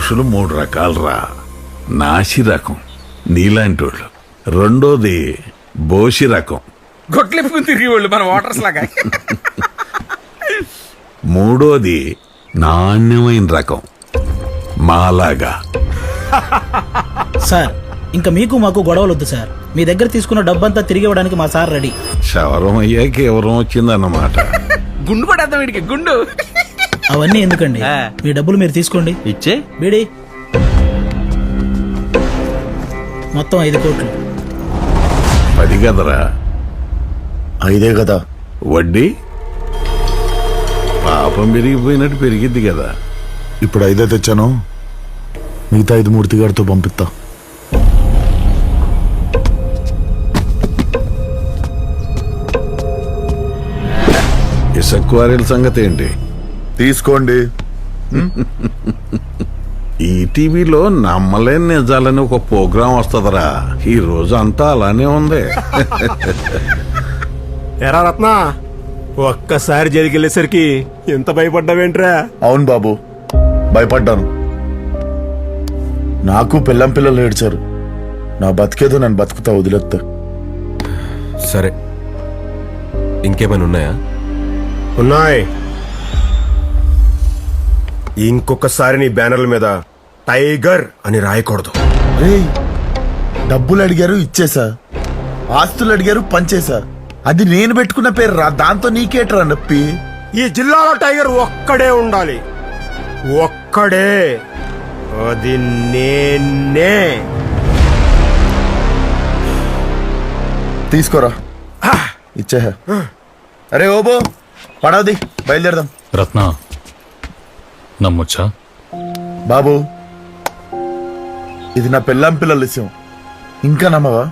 పురుషులు 3 రకాలరా. నాసి రకం నీలాంటి వాళ్ళు, రెండోది బోసి రకం, గొట్లెప్పుకుని తిరిగి వాళ్ళు మన వాటర్స్ లాగా, మూడోది నాణ్యమైన రకం మాలాగా. సార్ ఇంకా మీకు మాకు గొడవలొద్దు సార్. మీ దగ్గర తీసుకున్న డబ్బంతా తిరిగి ఇవ్వడానికి మా సార్ రెడీ. శవరం అయ్యాక ఎవరం వచ్చిందన్నమాట. గుండు పడేద్దాం వీడికి గుండు. అవన్నీ ఎందుకండి, మీ డబ్బులు మీరు తీసుకోండి. ఇచ్చే బీడి మొత్తం 5 కోట్లు. 10 కదరా, 5 కదా. వడ్డీ పాపం పెరిగిపోయినట్టు పెరిగిద్ది కదా. ఇప్పుడు 5 తెచ్చాను, మిగతా 5 మూర్తి గారితో పంపిస్తా. ఇసుక క్వారీల సంగతి ఏంటి? తీసుకోండి. ఈ టీవీలో నమ్మలేని నిజాలని ఒక ప్రోగ్రాం వస్తుందిరా. ఈ రోజు అంతా అలానే ఉంది. ఎరా రత్న, ఒక్కసారి జరిగెళ్ళేసరికి ఎంత భయపడ్డావేంట్రా? అవును బాబు, భయపడ్డాను. నాకు పిల్లం పిల్లలు ఏడ్చారు. నా బతికేదో నన్ను బతుకుతా, వదిలేస్తా. సరే, ఇంకేమైనా ఉన్నాయా? ఉన్నాయి. ఇంకొకసారి నీ బ్యానర్ల మీద టైగర్ అని రాయకూడదు. రేయ్, డబ్బులు అడిగారు ఇచ్చేసా, ఆస్తులు అడిగారు పంచేసా. అది నేను పెట్టుకున్న పేరు రా, దాంతో నీకేట్రా నొప్పి? ఈ జిల్లాలో టైగర్ ఒక్కడే ఉండాలి, ఒక్కడే. అది నేనే. తీసుకోరా, ఇచ్చే. అరే ఓబో, పడవది, బయలుదేరదాం. రత్న నమ్మొచ్చా? బాబు, ఇది నా పెళ్ళాం పిల్లల విషయం, ఇంకా నమ్మవా?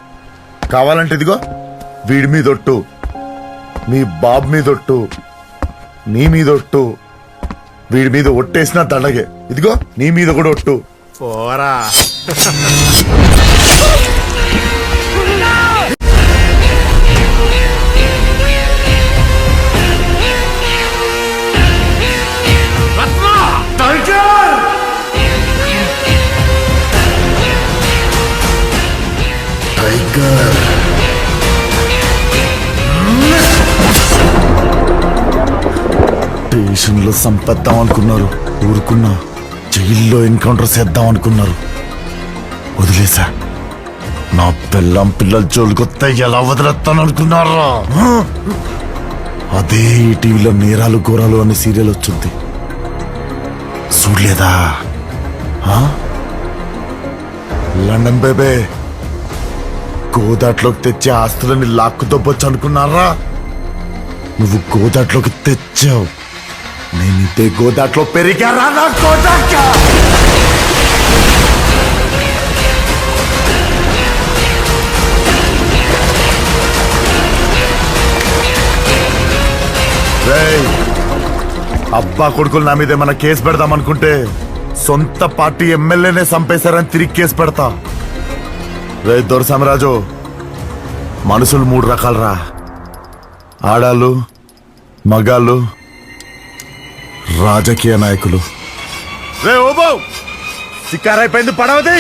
కావాలంటే ఇదిగో, వీడి మీదొట్టు, మీ బాబు మీదొట్టు, నీ మీదొట్టు, వీడి మీద ఒట్టేసిన దండగే. ఇదిగో నీ మీద కూడా ఒట్టు. పోరా. టైగర్ స్టేషన్లో సంపేద్దాం అనుకున్నారు, ఊరుకున్నా. జైల్లో ఎన్కౌంటర్ చేద్దాం అనుకున్నారు, వదిలేసా. నా పిల్లం పిల్లల జోలికొత్తే ఎలా వదిలేస్తాను అనుకున్నారా? అదే ఈ టీవీలో నేరాలు ఘోరాలు అనే సీరియల్ వచ్చింది, చూడలేదా? లండన్ బేబే, గోదాట్లోకి తెచ్చే ఆస్తులని లాక్కు దొబ్బొచ్చు అనుకున్నారా? నువ్వు గోదాట్లోకి తెచ్చావు, నేను ఇదే గోదాట్లో పెరిగారా? నా గోదాక అబ్బా కొడుకులు నా మీద ఏమన్నా కేసు పెడదాం అనుకుంటే సొంత పార్టీ ఎమ్మెల్యేనే చంపేశారని తిరిగి కేసు పెడతా. రే దొరసామరాజు, మనుషులు 3 రకాలరా, ఆడాళ్ళు, మగాళ్ళు, రాజకీయ నాయకులు. రే ఓబో, సికారైపోయింది, పడవది.